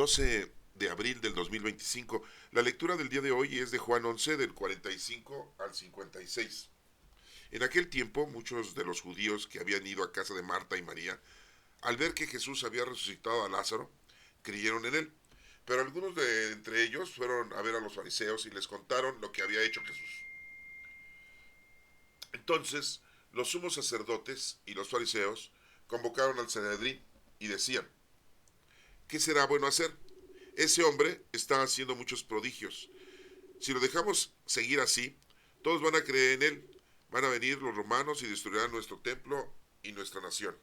12 de abril del 2025. La lectura del día de hoy es de Juan 11, del 45 al 56. En aquel tiempo, muchos de los judíos que habían ido a casa de Marta y María, al ver que Jesús había resucitado a Lázaro, creyeron en él. Pero algunos de entre ellos fueron a ver a los fariseos y les contaron lo que había hecho Jesús. Entonces, los sumos sacerdotes y los fariseos convocaron al Sanedrín y decían: ¿qué será bueno hacer? Ese hombre está haciendo muchos prodigios. Si lo dejamos seguir así, todos van a creer en él. Van a venir los romanos y destruirán nuestro templo y nuestra nación.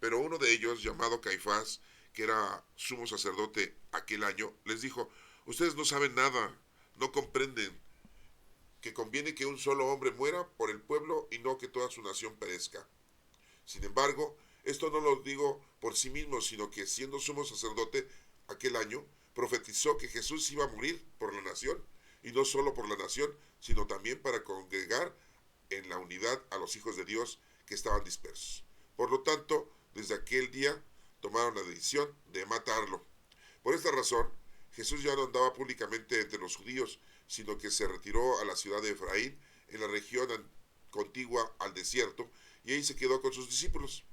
Pero uno de ellos, llamado Caifás, que era sumo sacerdote aquel año, les dijo: ustedes no saben nada, no comprenden que conviene que un solo hombre muera por el pueblo y no que toda su nación perezca. Sin embargo, esto no lo digo por sí mismo, sino que siendo sumo sacerdote aquel año, profetizó que Jesús iba a morir por la nación, y no solo por la nación, sino también para congregar en la unidad a los hijos de Dios que estaban dispersos. Por lo tanto, desde aquel día tomaron la decisión de matarlo. Por esta razón, Jesús ya no andaba públicamente entre los judíos, sino que se retiró a la ciudad de Efraín, en la región contigua al desierto, y ahí se quedó con sus discípulos.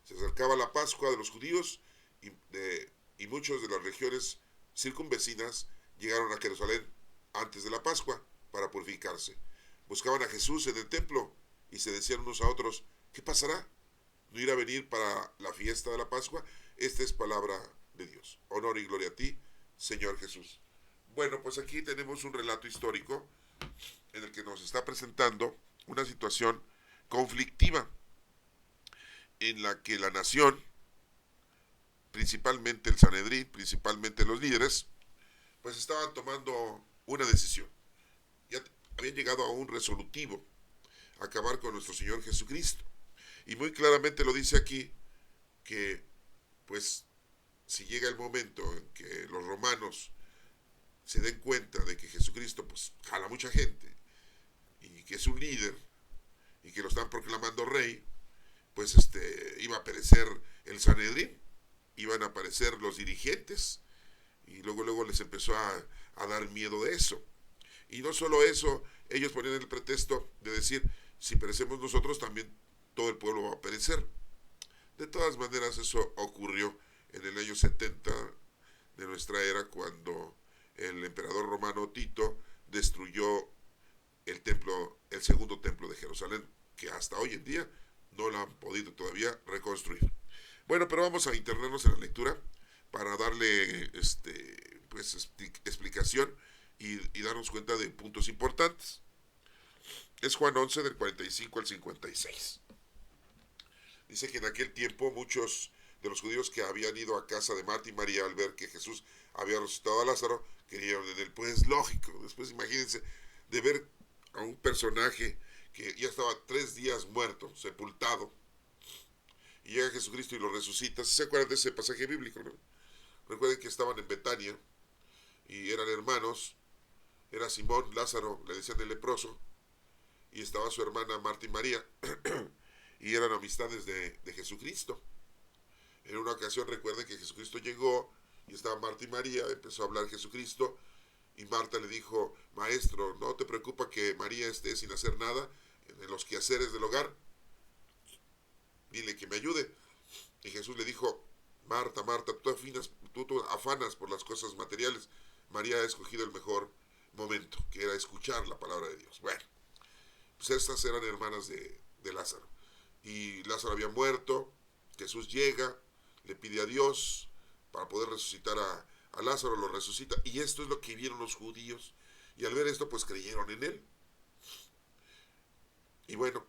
Se acercaba la Pascua de los judíos y muchos de las regiones circunvecinas llegaron a Jerusalén antes de la Pascua para purificarse. Buscaban a Jesús en el templo y se decían unos a otros: ¿qué pasará? ¿No irá a venir para la fiesta de la Pascua? Esta es palabra de Dios. Honor y gloria a ti, Señor Jesús. Bueno, pues aquí tenemos un relato histórico en el que nos está presentando una situación conflictiva en la que la nación, principalmente el Sanedrín, principalmente los líderes, pues estaban tomando una decisión. Ya habían llegado a un resolutivo: acabar con nuestro Señor Jesucristo. Y muy claramente lo dice aquí, que pues si llega el momento en que los romanos se den cuenta de que Jesucristo pues jala mucha gente y que es un líder y que lo están proclamando rey, pues iba a perecer el Sanedrín, iban a aparecer los dirigentes, y luego les empezó a dar miedo de eso. Y no solo eso, ellos ponían el pretexto de decir: si perecemos nosotros, también todo el pueblo va a perecer. De todas maneras, eso ocurrió en el año 70 de nuestra era, cuando el emperador romano Tito destruyó el templo, el segundo templo de Jerusalén, que hasta hoy en día no lo han podido todavía reconstruir. Bueno, pero vamos a internarnos en la lectura para darle pues explicación y darnos cuenta de puntos importantes. Es Juan 11 del 45 al 56. Dice que en aquel tiempo muchos de los judíos que habían ido a casa de Marta y María, al ver que Jesús había resucitado a Lázaro, creyeron en él. Pues lógico, después imagínense de ver a un personaje que ya estaba 3 días muerto, sepultado, y llega Jesucristo y lo resucita. ¿Se acuerdan de ese pasaje bíblico, no? Recuerden que estaban en Betania y eran hermanos. Era Simón, Lázaro, le decían el leproso, y estaba su hermana Marta y María, y eran amistades de Jesucristo. En una ocasión recuerden que Jesucristo llegó y estaba Marta y María, empezó a hablar Jesucristo, y Marta le dijo: maestro, ¿no te preocupa que María esté sin hacer nada en los quehaceres del hogar? Dile que me ayude. Y Jesús le dijo: Marta, Marta, tú afanas por las cosas materiales. María ha escogido el mejor momento, que era escuchar la palabra de Dios. Bueno, pues estas eran hermanas de Lázaro. Y Lázaro había muerto. Jesús llega, le pide a Dios para poder resucitar a Lázaro, lo resucita. Y esto es lo que vieron los judíos. Y al ver esto, pues creyeron en él. Y bueno,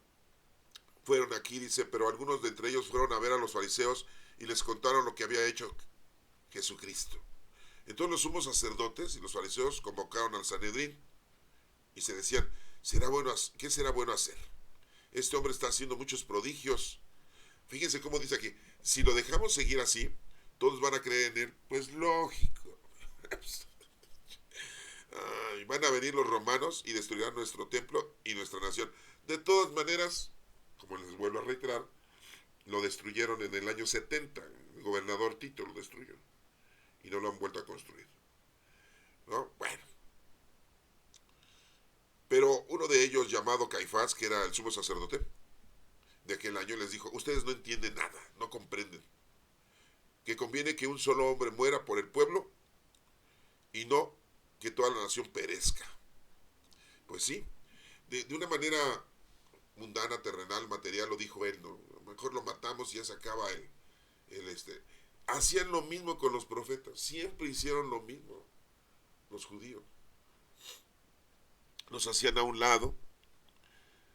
fueron aquí, dice, pero algunos de entre ellos fueron a ver a los fariseos y les contaron lo que había hecho Jesucristo. Entonces los sumos sacerdotes y los fariseos convocaron al Sanedrín y se decían: ¿qué será bueno hacer? Este hombre está haciendo muchos prodigios. Fíjense cómo dice aquí: si lo dejamos seguir así, todos van a creer en él. Pues lógico. Y van a venir los romanos y destruirán nuestro templo y nuestra nación. De todas maneras, como les vuelvo a reiterar, lo destruyeron en el año 70. El gobernador Tito lo destruyó. y no lo han vuelto a construir, ¿no? Bueno, pero uno de ellos, llamado Caifás, que era el sumo sacerdote de aquel año, les dijo: ustedes no entienden nada, no comprenden que conviene que un solo hombre muera por el pueblo y no que toda la nación perezca. Pues sí, de una manera mundana, terrenal, material, lo dijo él, ¿no? Mejor lo matamos y ya se acaba el. Hacían lo mismo con los profetas, siempre hicieron lo mismo los judíos. Los hacían a un lado,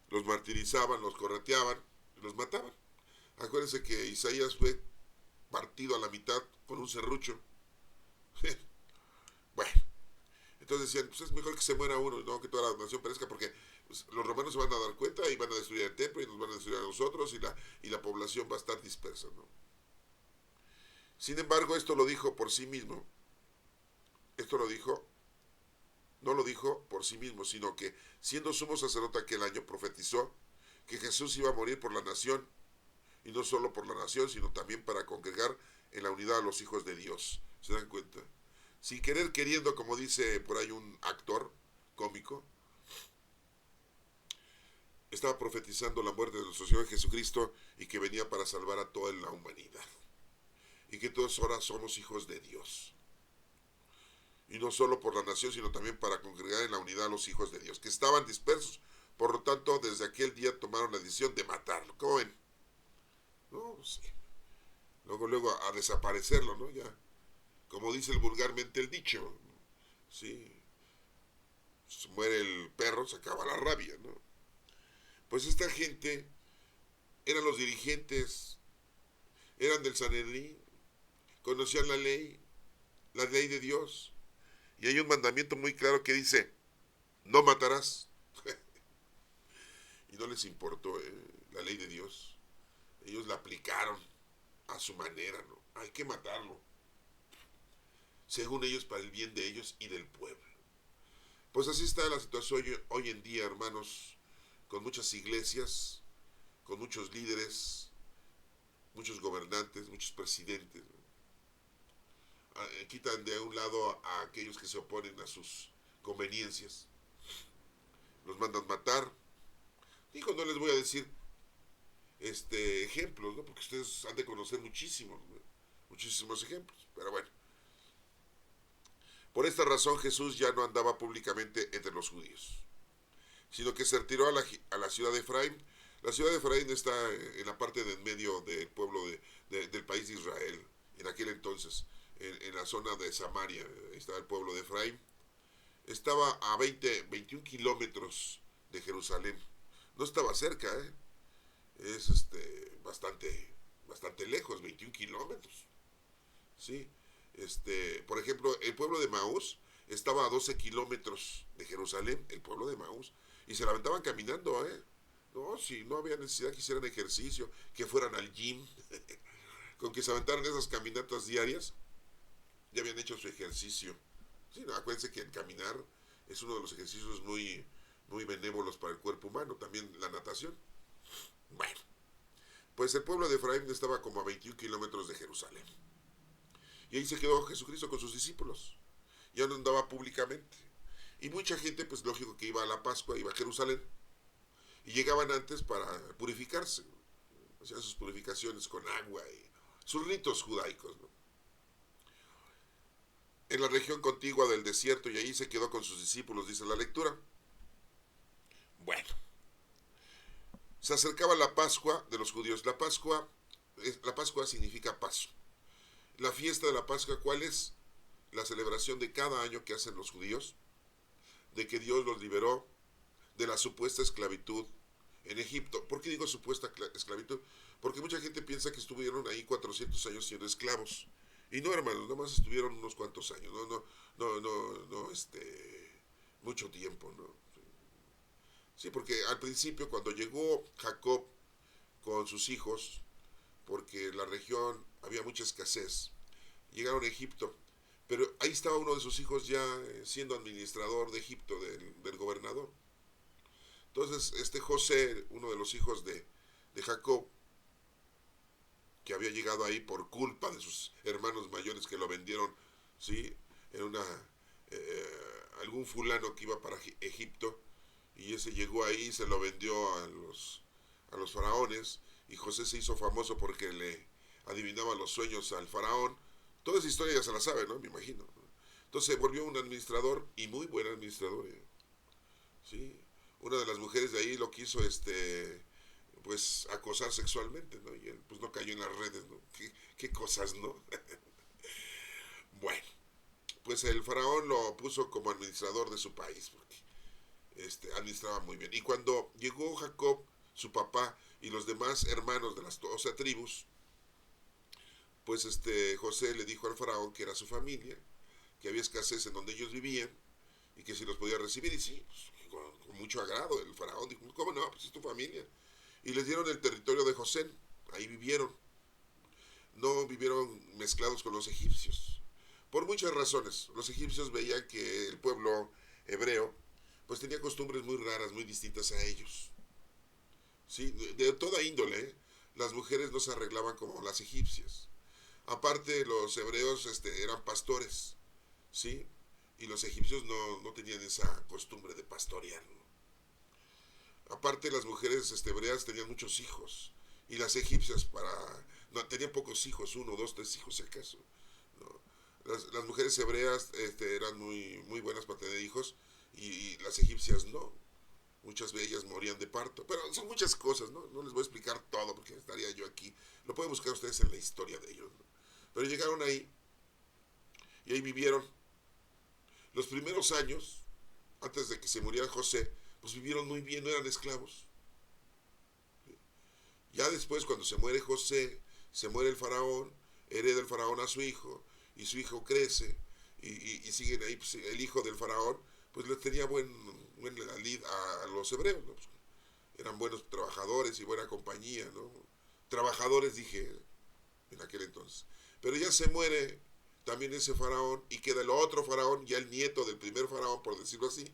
los martirizaban, los correteaban, los mataban. Acuérdense que Isaías fue partido a la mitad con un serrucho. Bueno, entonces decían, pues es mejor que se muera uno, no que toda la nación perezca, porque pues, los romanos se van a dar cuenta y van a destruir el templo y nos van a destruir a nosotros y la población va a estar dispersa, ¿no? Sin embargo, esto lo dijo por sí mismo. Esto lo dijo, no lo dijo por sí mismo, sino que siendo sumo sacerdote aquel año profetizó que Jesús iba a morir por la nación, y no solo por la nación, sino también para congregar en la unidad a los hijos de Dios. ¿Se dan cuenta? Sin querer queriendo, como dice por ahí un actor cómico, estaba profetizando la muerte de nuestro Señor Jesucristo y que venía para salvar a toda la humanidad. Y que todos ahora somos hijos de Dios. Y no solo por la nación, sino también para congregar en la unidad a los hijos de Dios, que estaban dispersos. Por lo tanto, desde aquel día tomaron la decisión de matarlo. ¿Cómo ven? No, sí. Luego a desaparecerlo, ¿no? Ya, como dice vulgarmente el dicho, sí, se muere el perro, se acaba la rabia, ¿no? Pues esta gente eran los dirigentes, eran del Sanedrín, conocían la ley de Dios, y hay un mandamiento muy claro que dice: no matarás. Y no les importó la ley de Dios. Ellos la aplicaron a su manera, ¿no? Hay que matarlo, según ellos, para el bien de ellos y del pueblo. Pues así está la situación hoy en día, hermanos, con muchas iglesias, con muchos líderes, muchos gobernantes, muchos presidentes, ¿no? Quitan de un lado a aquellos que se oponen a sus conveniencias, los mandan matar. Digo, no les voy a decir ejemplos, ¿no? Porque ustedes han de conocer muchísimos, ¿no? Muchísimos ejemplos, pero bueno. Por esta razón Jesús ya no andaba públicamente entre los judíos, sino que se retiró a la ciudad de Efraín. La ciudad de Efraín está en la parte del medio del pueblo del país de Israel, en aquel entonces, en la zona de Samaria, estaba el pueblo de Efraín. Estaba a 21 kilómetros de Jerusalén. No estaba cerca, es bastante lejos, 21 kilómetros. ¿Sí? Por ejemplo, el pueblo de Maús estaba a 12 kilómetros de Jerusalén, el pueblo de Maús, y se la aventaban caminando, ¿eh? No, si no había necesidad que hicieran ejercicio, que fueran al gym, con que se aventaran esas caminatas diarias, ya habían hecho su ejercicio. Sí, no, acuérdense que el caminar es uno de los ejercicios muy benévolos para el cuerpo humano, también la natación. Bueno, pues el pueblo de Efraín estaba como a 21 kilómetros de Jerusalén. Y ahí se quedó Jesucristo con sus discípulos. Ya no andaba públicamente. Y mucha gente, pues lógico que iba a la Pascua, iba a Jerusalén, y llegaban antes para purificarse. Hacían sus purificaciones con agua y sus ritos judaicos, ¿no? En la región contigua del desierto, y ahí se quedó con sus discípulos, dice la lectura. Bueno, se acercaba la Pascua de los judíos. La Pascua significa paso. La fiesta de la Pascua, ¿cuál es? La celebración de cada año que hacen los judíos, de que Dios los liberó de la supuesta esclavitud en Egipto. ¿Por qué digo supuesta esclavitud? Porque mucha gente piensa que estuvieron ahí 400 años siendo esclavos. Y no, hermanos, nada más estuvieron unos cuantos años, no, mucho tiempo, ¿no? Sí, porque al principio, cuando llegó Jacob con sus hijos, porque en la región había mucha escasez, llegaron a Egipto, pero ahí estaba uno de sus hijos ya siendo administrador de Egipto, del gobernador. Entonces, José, uno de los hijos de Jacob, que había llegado ahí por culpa de sus hermanos mayores que lo vendieron ¿sí? Era algún fulano que iba para Egipto, y ese llegó ahí y se lo vendió a los faraones, y José se hizo famoso porque le adivinaba los sueños al faraón. Toda esa historia ya se la sabe, ¿no? Me imagino. Entonces se volvió un administrador, y muy buen administrador, ¿eh? ¿Sí? Una de las mujeres de ahí lo quiso, pues, acosar sexualmente, ¿no? Y él, pues, no cayó en las redes, ¿no? ¿Qué cosas, ¿no? Bueno, pues el faraón lo puso como administrador de su país, porque administraba muy bien. Y cuando llegó Jacob, su papá, y los demás hermanos de las 12 tribus, pues José le dijo al faraón que era su familia, que había escasez en donde ellos vivían, y que si los podía recibir. Y sí, pues, con mucho agrado el faraón dijo, ¿cómo no? Pues es tu familia. Y les dieron el territorio de José, ahí vivieron. No vivieron mezclados con los egipcios, por muchas razones. Los egipcios veían que el pueblo hebreo pues tenía costumbres muy raras, muy distintas a ellos, ¿sí? De toda índole, ¿eh? Las mujeres no se arreglaban como las egipcias. Aparte, los hebreos eran pastores, ¿sí? Y los egipcios no tenían esa costumbre de pastorear, ¿no? Aparte, las mujeres hebreas tenían muchos hijos, y las egipcias no, tenían pocos hijos, uno, dos, tres hijos si acaso, ¿no? Las mujeres hebreas eran muy buenas para tener hijos, y las egipcias no. Muchas de ellas morían de parto, pero son muchas cosas, ¿no? No les voy a explicar todo porque estaría yo aquí. Lo pueden buscar ustedes en la historia de ellos, ¿no? Pero llegaron ahí, y ahí vivieron los primeros años, antes de que se muriera José, pues vivieron muy bien, no eran esclavos. Ya después, cuando se muere José, se muere el faraón, hereda el faraón a su hijo, y su hijo crece, y siguen ahí, pues, el hijo del faraón, pues le tenía buen lid a los hebreos, ¿no? Pues, eran buenos trabajadores y buena compañía, ¿no? Trabajadores, dije, en aquel entonces. Pero ya se muere también ese faraón, y queda el otro faraón, ya el nieto del primer faraón, por decirlo así,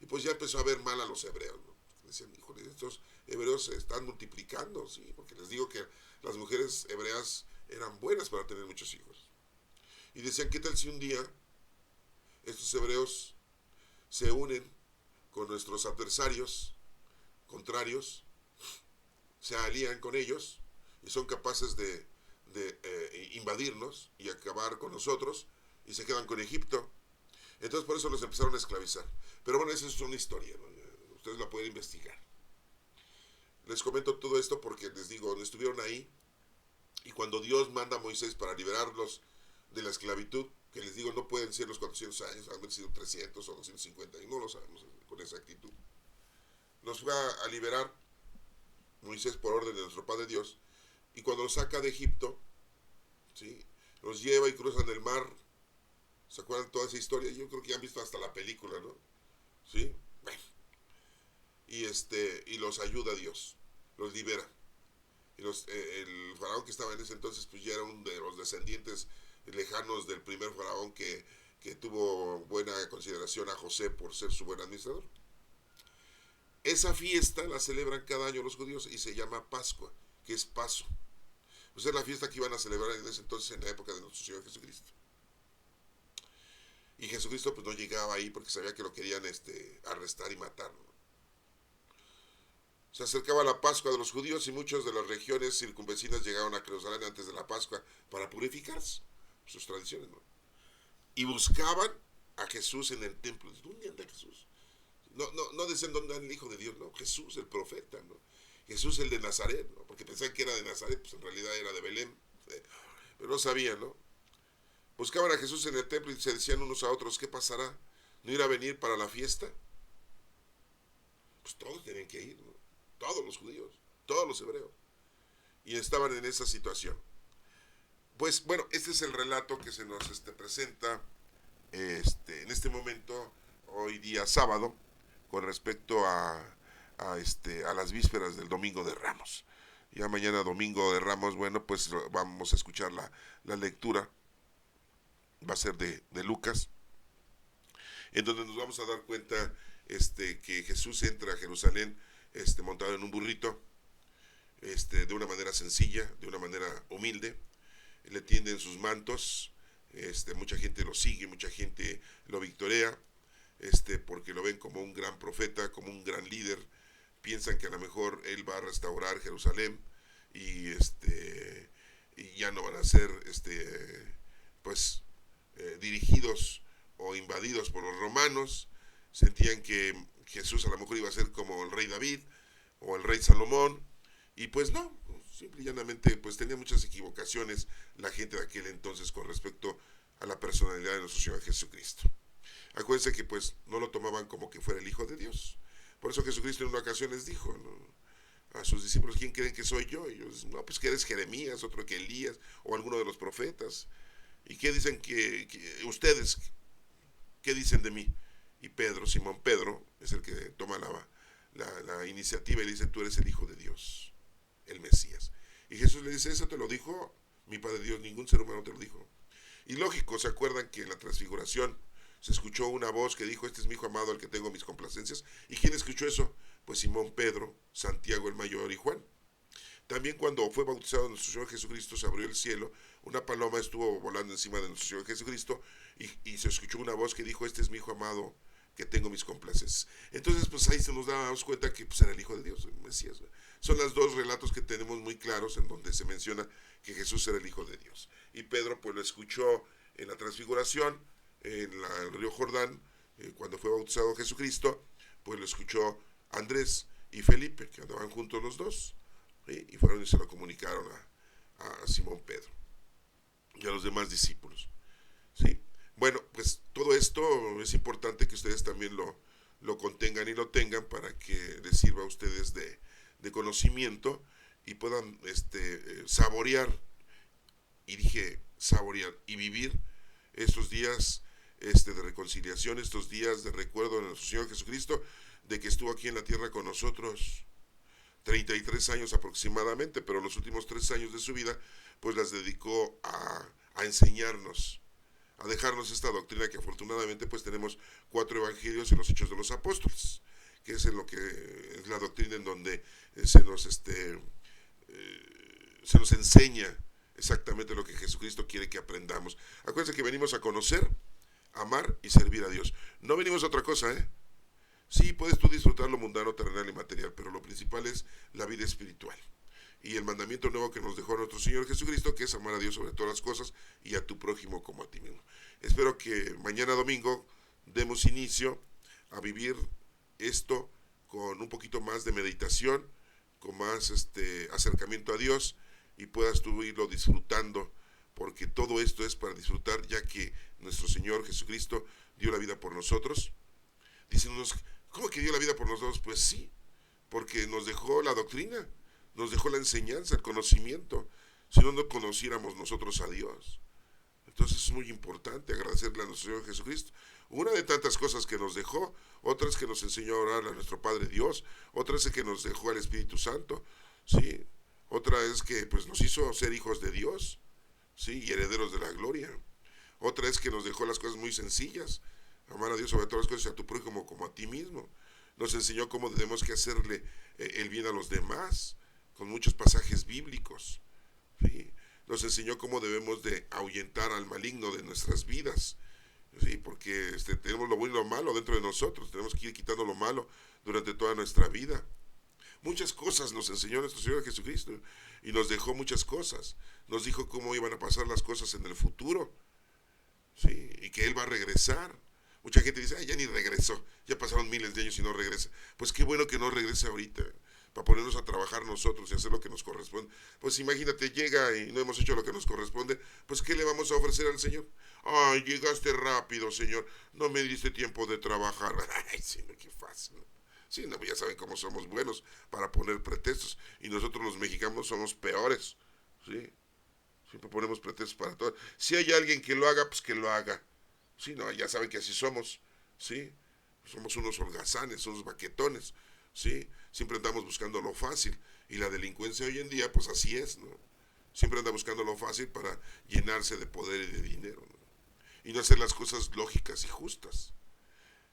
y pues ya empezó a ver mal a los hebreos, ¿no? Decían, híjole, estos hebreos se están multiplicando, ¿sí? Porque les digo que las mujeres hebreas eran buenas para tener muchos hijos. Y decían, ¿qué tal si un día estos hebreos se unen con nuestros adversarios contrarios, se alían con ellos y son capaces de invadirnos y acabar con nosotros, y se quedan con Egipto? Entonces por eso los empezaron a esclavizar. Pero bueno, esa es una historia, ¿no? Ustedes la pueden investigar. Les comento todo esto porque les digo, estuvieron ahí, y cuando Dios manda a Moisés para liberarlos de la esclavitud, que les digo, no pueden ser los 400 años, han sido 300 o 250, y no lo sabemos con exactitud. Los fue a liberar Moisés por orden de nuestro Padre Dios, y cuando los saca de Egipto, ¿sí? Los lleva y cruzan el mar. ¿Se acuerdan toda esa historia? Yo creo que ya han visto hasta la película, ¿no? ¿Sí? Bueno. Y los ayuda Dios, los libera. Y el faraón que estaba en ese entonces, pues ya era uno de los descendientes lejanos del primer faraón que tuvo buena consideración a José por ser su buen administrador. Esa fiesta la celebran cada año los judíos y se llama Pascua, que es Paso. Pues es la fiesta que iban a celebrar en ese entonces, en la época de nuestro Señor Jesucristo. Y Jesucristo pues no llegaba ahí porque sabía que lo querían arrestar y matar, ¿no? Se acercaba la Pascua de los judíos, y muchos de las regiones circunvecinas llegaron a Jerusalén antes de la Pascua para purificarse, sus tradiciones, ¿no? Y buscaban a Jesús en el templo. ¿Dónde anda Jesús? No decían dónde anda el Hijo de Dios, no, Jesús, el profeta, ¿no? Jesús, el de Nazaret, ¿no? Porque pensaban que era de Nazaret, pues en realidad era de Belén, pero no sabían, ¿no? Buscaban a Jesús en el templo y se decían unos a otros, ¿qué pasará? ¿No irá a venir para la fiesta? Pues todos tienen que ir, ¿no? Todos los judíos, todos los hebreos. Y estaban en esa situación. Pues bueno, este es el relato que se nos presenta en este momento, hoy día sábado, con respecto a las vísperas del Domingo de Ramos. Ya mañana Domingo de Ramos, bueno, pues vamos a escuchar la lectura, va a ser de Lucas, en donde nos vamos a dar cuenta que Jesús entra a Jerusalén montado en un burrito, de una manera sencilla, de una manera humilde. Le tienden sus mantos, Mucha gente lo sigue, mucha gente lo victorea, porque lo ven como un gran profeta, como un gran líder. Piensan que a lo mejor él va a restaurar Jerusalén y y ya no van a ser pues dirigidos o invadidos por los romanos. Sentían que Jesús a lo mejor iba a ser como el rey David o el rey Salomón, y pues no, simple y llanamente pues tenía muchas equivocaciones la gente de aquel entonces con respecto a la personalidad de nuestro Señor Jesucristo. Acuérdense que pues no lo tomaban como que fuera el Hijo de Dios. Por eso Jesucristo en una ocasión les dijo, ¿no?, a sus discípulos: ¿quién creen que soy yo? Y ellos: no, pues que eres Jeremías, otro que Elías, o alguno de los profetas. ¿Y qué dicen que ustedes, qué dicen de mí? Y Pedro, Simón Pedro, es el que toma la iniciativa y le dice: tú eres el Hijo de Dios, el Mesías. Y Jesús le dice: eso te lo dijo mi Padre Dios, ningún ser humano te lo dijo. Y lógico, ¿se acuerdan que en la transfiguración se escuchó una voz que dijo: este es mi Hijo amado, al que tengo mis complacencias? ¿Y quién escuchó eso? Pues Simón Pedro, Santiago el mayor y Juan. También cuando fue bautizado nuestro Señor Jesucristo, se abrió el cielo, una paloma estuvo volando encima de nuestro Señor Jesucristo, y se escuchó una voz que dijo: este es mi Hijo amado, que tengo mis complacencias. Entonces pues ahí se nos damos cuenta que pues, era el Hijo de Dios, el Mesías. Son los dos relatos que tenemos muy claros en donde se menciona que Jesús era el Hijo de Dios. Y Pedro pues lo escuchó en la transfiguración, en el río Jordán, cuando fue bautizado Jesucristo, pues lo escuchó Andrés y Felipe, que andaban juntos los dos, ¿sí? Y fueron y se lo comunicaron a Simón Pedro y a los demás discípulos, ¿sí? Bueno, pues todo esto es importante que ustedes también lo contengan y lo tengan para que les sirva a ustedes de conocimiento y puedan saborear, y dije saborear, y vivir estos días de reconciliación, estos días de recuerdo de nuestro Señor Jesucristo, de que estuvo aquí en la tierra con nosotros 33 años aproximadamente, pero los últimos 3 años de su vida pues las dedicó a enseñarnos, a dejarnos esta doctrina, que afortunadamente pues tenemos 4 evangelios y los hechos de los apóstoles, que es en lo que es la doctrina en donde se nos enseña exactamente lo que Jesucristo quiere que aprendamos. Acuérdense que venimos a conocer, amar y servir a Dios. No venimos a otra cosa, ¿eh? Sí, puedes tú disfrutar lo mundano, terrenal y material, pero lo principal es la vida espiritual. Y el mandamiento nuevo que nos dejó nuestro Señor Jesucristo, que es amar a Dios sobre todas las cosas y a tu prójimo como a ti mismo. Espero que mañana domingo demos inicio a vivir esto con un poquito más de meditación, con más acercamiento a Dios, y puedas tú irlo disfrutando, porque todo esto es para disfrutar, ya que nuestro Señor Jesucristo dio la vida por nosotros. Dicen unos: ¿cómo que dio la vida por nosotros? Pues sí, porque nos dejó la doctrina, nos dejó la enseñanza, el conocimiento. Si no, no conociéramos nosotros a Dios. Entonces es muy importante agradecerle a nuestro Señor Jesucristo. Una de tantas cosas que nos dejó, otras que nos enseñó a orar a nuestro Padre Dios, otras es que nos dejó al Espíritu Santo, ¿sí? Otra es que pues nos hizo ser hijos de Dios, ¿sí? Y herederos de la gloria. Otra es que nos dejó las cosas muy sencillas: amar a Dios sobre todas las cosas y a tu prójimo como a ti mismo. Nos enseñó cómo tenemos que hacerle el bien a los demás, con muchos pasajes bíblicos, ¿sí? Nos enseñó cómo debemos de ahuyentar al maligno de nuestras vidas, ¿sí? Porque tenemos lo bueno y lo malo dentro de nosotros, tenemos que ir quitando lo malo durante toda nuestra vida. Muchas cosas nos enseñó nuestro Señor Jesucristo, y nos dejó muchas cosas. Nos dijo cómo iban a pasar las cosas en el futuro, ¿sí? Y que Él va a regresar. Mucha gente dice: ay, ya ni regresó, ya pasaron miles de años y no regresa. Pues qué bueno que no regrese ahorita, para ponernos a trabajar nosotros y hacer lo que nos corresponde. Pues imagínate, llega y no hemos hecho lo que nos corresponde, pues ¿qué le vamos a ofrecer al Señor? Ay, llegaste rápido, Señor, no me diste tiempo de trabajar. Ay, sí, no, qué fácil. Sí, no, ya saben cómo somos buenos para poner pretextos, y nosotros los mexicanos somos peores, ¿sí? Siempre ponemos pretextos para todo. Si hay alguien que lo haga, pues que lo haga. Sí, no, ya saben que así somos, ¿sí? Somos unos holgazanes, unos baquetones, ¿sí? Siempre andamos buscando lo fácil. Y la delincuencia hoy en día, pues así es, ¿no? Siempre anda buscando lo fácil para llenarse de poder y de dinero, ¿no? Y no hacer las cosas lógicas y justas.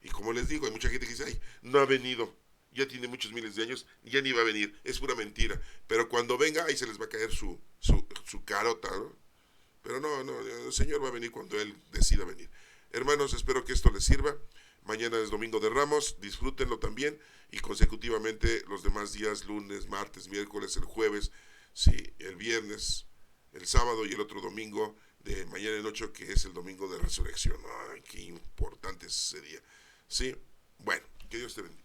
Y como les digo, hay mucha gente que dice: ay, no ha venido, ya tiene muchos miles de años, ya ni va a venir, es pura mentira. Pero cuando venga, ahí se les va a caer su carota, ¿no? Pero no, el Señor va a venir cuando Él decida venir. Hermanos, espero que esto les sirva. Mañana es Domingo de Ramos, disfrútenlo también, y consecutivamente los demás días, lunes, martes, miércoles, el jueves, sí, el viernes, el sábado y el otro domingo de mañana en 8, que es el domingo de resurrección. Ay, qué importante es ese día. Sí, bueno, que Dios te bendiga.